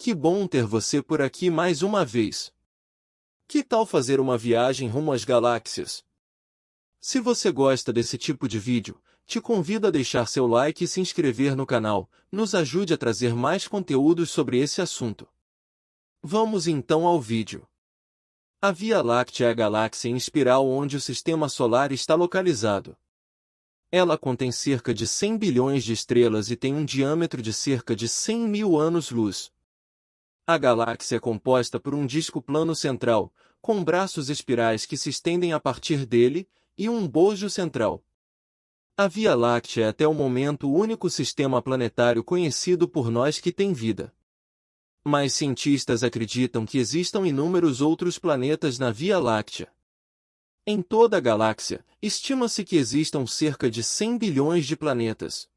Que bom ter você por aqui mais uma vez. Que tal fazer uma viagem rumo às galáxias? Se você gosta desse tipo de vídeo, te convido a deixar seu like e se inscrever no canal. Nos ajude a trazer mais conteúdos sobre esse assunto. Vamos então ao vídeo. A Via Láctea é a galáxia em espiral onde o Sistema Solar está localizado. Ela contém cerca de 100 bilhões de estrelas e tem um diâmetro de cerca de 100 mil anos-luz. A galáxia é composta por um disco plano central, com braços espirais que se estendem a partir dele, e um bojo central. A Via Láctea é até o momento o único sistema planetário conhecido por nós que tem vida. Mas cientistas acreditam que existam inúmeros outros planetas na Via Láctea. Em toda a galáxia, estima-se que existam cerca de 100 bilhões de planetas.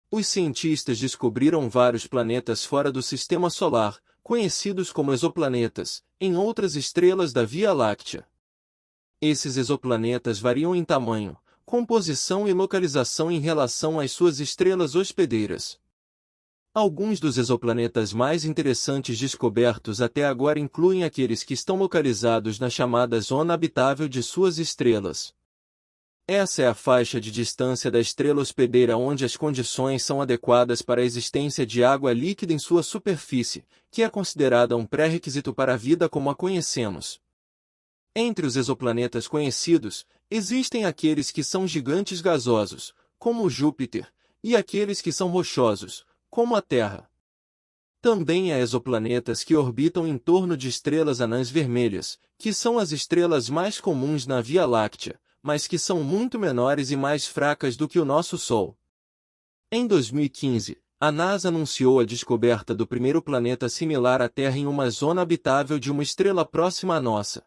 Os cientistas descobriram vários planetas fora do Sistema Solar, conhecidos como exoplanetas, em outras estrelas da Via Láctea. Esses exoplanetas variam em tamanho, composição e localização em relação às suas estrelas hospedeiras. Alguns dos exoplanetas mais interessantes descobertos até agora incluem aqueles que estão localizados na chamada zona habitável de suas estrelas. Essa é a faixa de distância da estrela hospedeira onde as condições são adequadas para a existência de água líquida em sua superfície, que é considerada um pré-requisito para a vida como a conhecemos. Entre os exoplanetas conhecidos, existem aqueles que são gigantes gasosos, como Júpiter, e aqueles que são rochosos, como a Terra. Também há exoplanetas que orbitam em torno de estrelas anãs vermelhas, que são as estrelas mais comuns na Via Láctea, mas que são muito menores e mais fracas do que o nosso Sol. Em 2015, a NASA anunciou a descoberta do primeiro planeta similar à Terra em uma zona habitável de uma estrela próxima à nossa.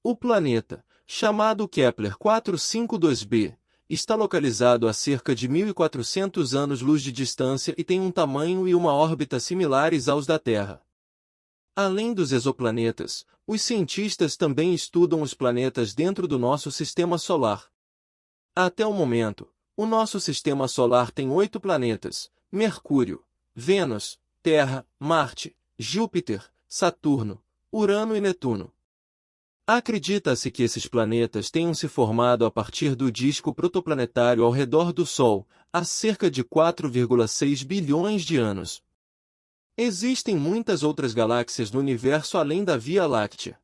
O planeta, chamado Kepler 452b, está localizado a cerca de 1.400 anos-luz de distância e tem um tamanho e uma órbita similares aos da Terra. Além dos exoplanetas, os cientistas também estudam os planetas dentro do nosso Sistema Solar. Até o momento, o nosso Sistema Solar tem 8 planetas: Mercúrio, Vênus, Terra, Marte, Júpiter, Saturno, Urano e Netuno. Acredita-se que esses planetas tenham se formado a partir do disco protoplanetário ao redor do Sol, há cerca de 4,6 bilhões de anos. Existem muitas outras galáxias no universo além da Via Láctea.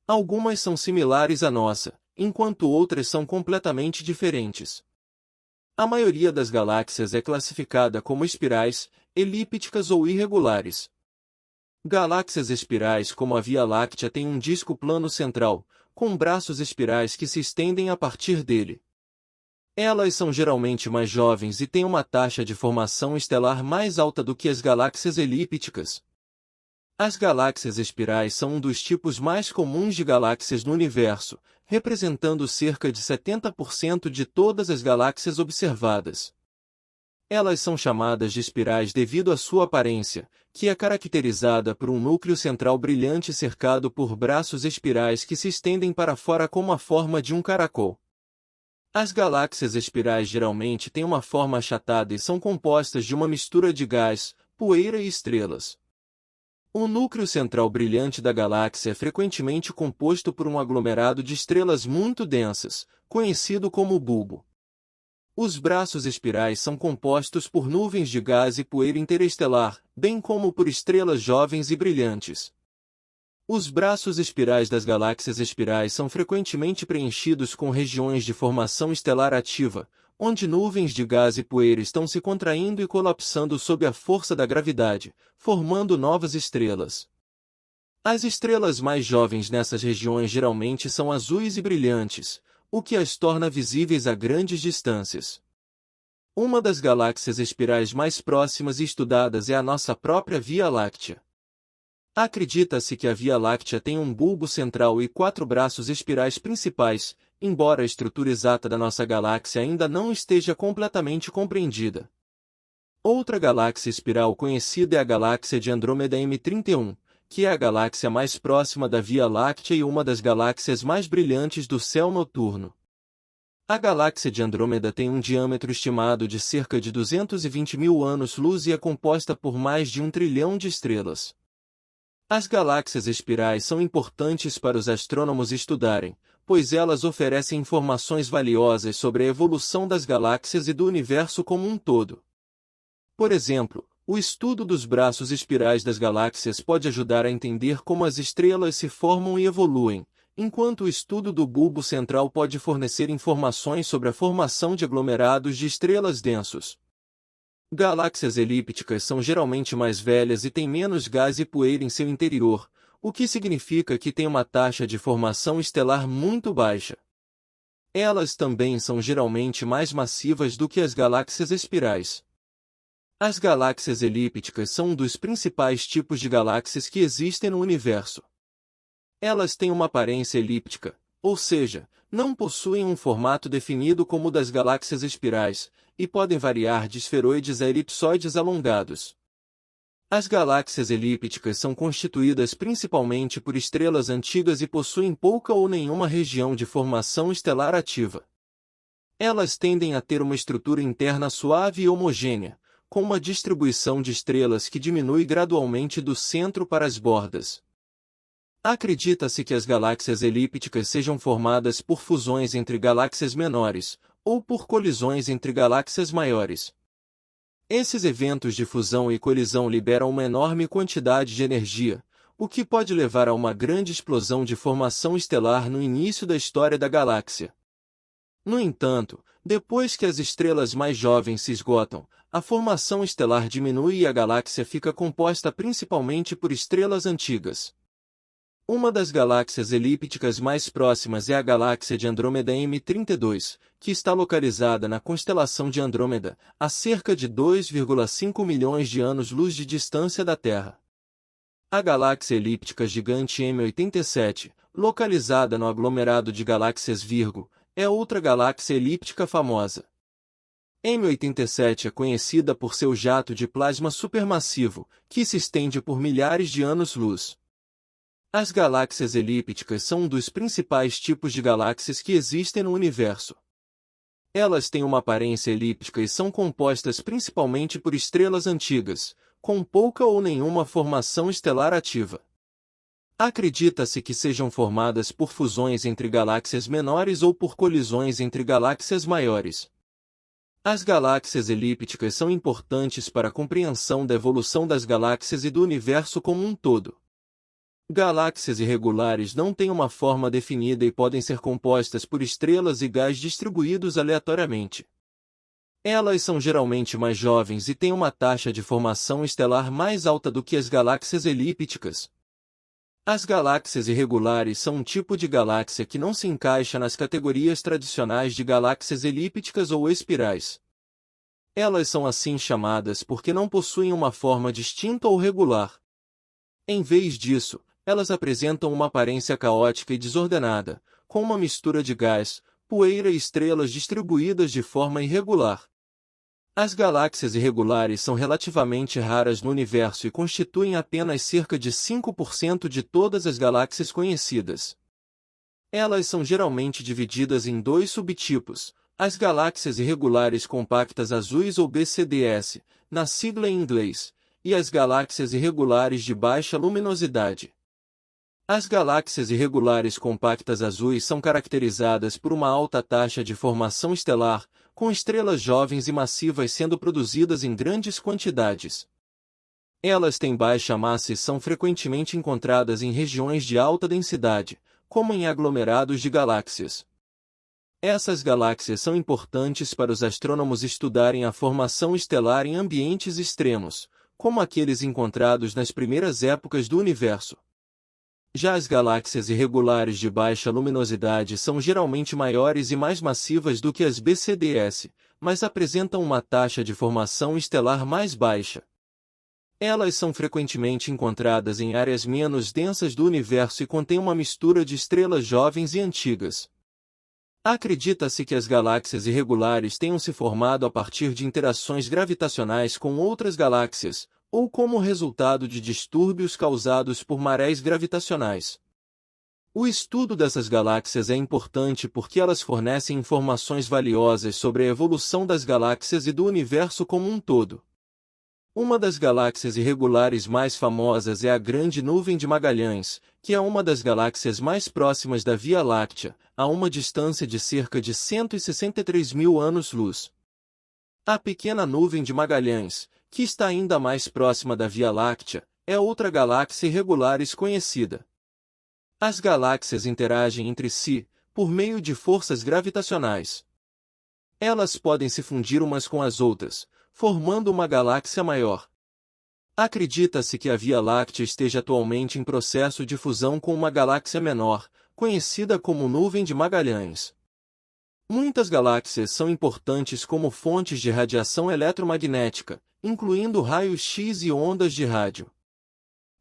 Algumas são similares à nossa, enquanto outras são completamente diferentes. A maioria das galáxias é classificada como espirais, elípticas ou irregulares. Galáxias espirais como a Via Láctea têm um disco plano central, com braços espirais que se estendem a partir dele. Elas são geralmente mais jovens e têm uma taxa de formação estelar mais alta do que as galáxias elípticas. As galáxias espirais são um dos tipos mais comuns de galáxias no universo, representando cerca de 70% de todas as galáxias observadas. Elas são chamadas de espirais devido à sua aparência, que é caracterizada por um núcleo central brilhante cercado por braços espirais que se estendem para fora como a forma de um caracol. As galáxias espirais geralmente têm uma forma achatada e são compostas de uma mistura de gás, poeira e estrelas. O núcleo central brilhante da galáxia é frequentemente composto por um aglomerado de estrelas muito densas, conhecido como bulbo. Os braços espirais são compostos por nuvens de gás e poeira interestelar, bem como por estrelas jovens e brilhantes. Os braços espirais das galáxias espirais são frequentemente preenchidos com regiões de formação estelar ativa, onde nuvens de gás e poeira estão se contraindo e colapsando sob a força da gravidade, formando novas estrelas. As estrelas mais jovens nessas regiões geralmente são azuis e brilhantes, o que as torna visíveis a grandes distâncias. Uma das galáxias espirais mais próximas e estudadas é a nossa própria Via Láctea. Acredita-se que a Via Láctea tem um bulbo central e 4 braços espirais principais, embora a estrutura exata da nossa galáxia ainda não esteja completamente compreendida. Outra galáxia espiral conhecida é a galáxia de Andrômeda M31, que é a galáxia mais próxima da Via Láctea e uma das galáxias mais brilhantes do céu noturno. A galáxia de Andrômeda tem um diâmetro estimado de cerca de 220 mil anos-luz e é composta por mais de 1 trilhão de estrelas. As galáxias espirais são importantes para os astrônomos estudarem, pois elas oferecem informações valiosas sobre a evolução das galáxias e do universo como um todo. Por exemplo, o estudo dos braços espirais das galáxias pode ajudar a entender como as estrelas se formam e evoluem, enquanto o estudo do bulbo central pode fornecer informações sobre a formação de aglomerados de estrelas densos. Galáxias elípticas são geralmente mais velhas e têm menos gás e poeira em seu interior, o que significa que têm uma taxa de formação estelar muito baixa. Elas também são geralmente mais massivas do que as galáxias espirais. As galáxias elípticas são um dos principais tipos de galáxias que existem no universo. Elas têm uma aparência elíptica, ou seja, não possuem um formato definido como o das galáxias espirais, e podem variar de esferoides a elipsoides alongados. As galáxias elípticas são constituídas principalmente por estrelas antigas e possuem pouca ou nenhuma região de formação estelar ativa. Elas tendem a ter uma estrutura interna suave e homogênea, com uma distribuição de estrelas que diminui gradualmente do centro para as bordas. Acredita-se que as galáxias elípticas sejam formadas por fusões entre galáxias menores, ou por colisões entre galáxias maiores. Esses eventos de fusão e colisão liberam uma enorme quantidade de energia, o que pode levar a uma grande explosão de formação estelar no início da história da galáxia. No entanto, depois que as estrelas mais jovens se esgotam, a formação estelar diminui e a galáxia fica composta principalmente por estrelas antigas. Uma das galáxias elípticas mais próximas é a galáxia de Andrômeda M32, que está localizada na constelação de Andrômeda, a cerca de 2,5 milhões de anos-luz de distância da Terra. A galáxia elíptica gigante M87, localizada no aglomerado de galáxias Virgo, é outra galáxia elíptica famosa. M87 é conhecida por seu jato de plasma supermassivo, que se estende por milhares de anos-luz. As galáxias elípticas são um dos principais tipos de galáxias que existem no universo. Elas têm uma aparência elíptica e são compostas principalmente por estrelas antigas, com pouca ou nenhuma formação estelar ativa. Acredita-se que sejam formadas por fusões entre galáxias menores ou por colisões entre galáxias maiores. As galáxias elípticas são importantes para a compreensão da evolução das galáxias e do universo como um todo. Galáxias irregulares não têm uma forma definida e podem ser compostas por estrelas e gás distribuídos aleatoriamente. Elas são geralmente mais jovens e têm uma taxa de formação estelar mais alta do que as galáxias elípticas. As galáxias irregulares são um tipo de galáxia que não se encaixa nas categorias tradicionais de galáxias elípticas ou espirais. Elas são assim chamadas porque não possuem uma forma distinta ou regular. Em vez disso, elas apresentam uma aparência caótica e desordenada, com uma mistura de gás, poeira e estrelas distribuídas de forma irregular. As galáxias irregulares são relativamente raras no universo e constituem apenas cerca de 5% de todas as galáxias conhecidas. Elas são geralmente divididas em dois subtipos, as galáxias irregulares compactas azuis ou BCDS, na sigla em inglês, e as galáxias irregulares de baixa luminosidade. As galáxias irregulares compactas azuis são caracterizadas por uma alta taxa de formação estelar, com estrelas jovens e massivas sendo produzidas em grandes quantidades. Elas têm baixa massa e são frequentemente encontradas em regiões de alta densidade, como em aglomerados de galáxias. Essas galáxias são importantes para os astrônomos estudarem a formação estelar em ambientes extremos, como aqueles encontrados nas primeiras épocas do universo. Já as galáxias irregulares de baixa luminosidade são geralmente maiores e mais massivas do que as BCDS, mas apresentam uma taxa de formação estelar mais baixa. Elas são frequentemente encontradas em áreas menos densas do universo e contêm uma mistura de estrelas jovens e antigas. Acredita-se que as galáxias irregulares tenham se formado a partir de interações gravitacionais com outras galáxias, ou como resultado de distúrbios causados por marés gravitacionais. O estudo dessas galáxias é importante porque elas fornecem informações valiosas sobre a evolução das galáxias e do universo como um todo. Uma das galáxias irregulares mais famosas é a Grande Nuvem de Magalhães, que é uma das galáxias mais próximas da Via Láctea, a uma distância de cerca de 163 mil anos-luz. A Pequena Nuvem de Magalhães, que está ainda mais próxima da Via Láctea, é outra galáxia irregular conhecida. As galáxias interagem entre si, por meio de forças gravitacionais. Elas podem se fundir umas com as outras, formando uma galáxia maior. Acredita-se que a Via Láctea esteja atualmente em processo de fusão com uma galáxia menor, conhecida como Nuvem de Magalhães. Muitas galáxias são importantes como fontes de radiação eletromagnética, incluindo raios-x e ondas de rádio.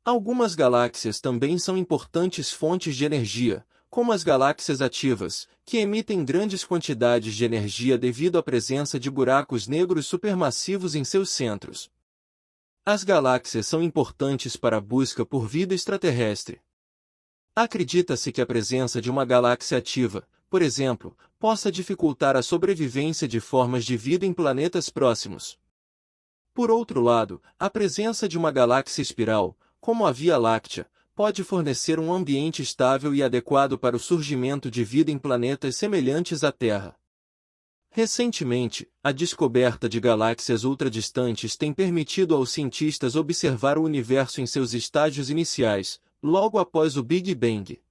Algumas galáxias também são importantes fontes de energia, como as galáxias ativas, que emitem grandes quantidades de energia devido à presença de buracos negros supermassivos em seus centros. As galáxias são importantes para a busca por vida extraterrestre. Acredita-se que a presença de uma galáxia ativa, por exemplo, possa dificultar a sobrevivência de formas de vida em planetas próximos. Por outro lado, a presença de uma galáxia espiral, como a Via Láctea, pode fornecer um ambiente estável e adequado para o surgimento de vida em planetas semelhantes à Terra. Recentemente, a descoberta de galáxias ultradistantes tem permitido aos cientistas observar o universo em seus estágios iniciais, logo após o Big Bang.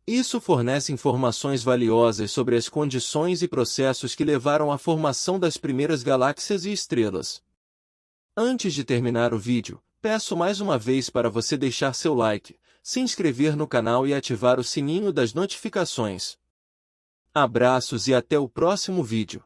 Isso fornece informações valiosas sobre as condições e processos que levaram à formação das primeiras galáxias e estrelas. Antes de terminar o vídeo, peço mais uma vez para você deixar seu like, se inscrever no canal e ativar o sininho das notificações. Abraços e até o próximo vídeo.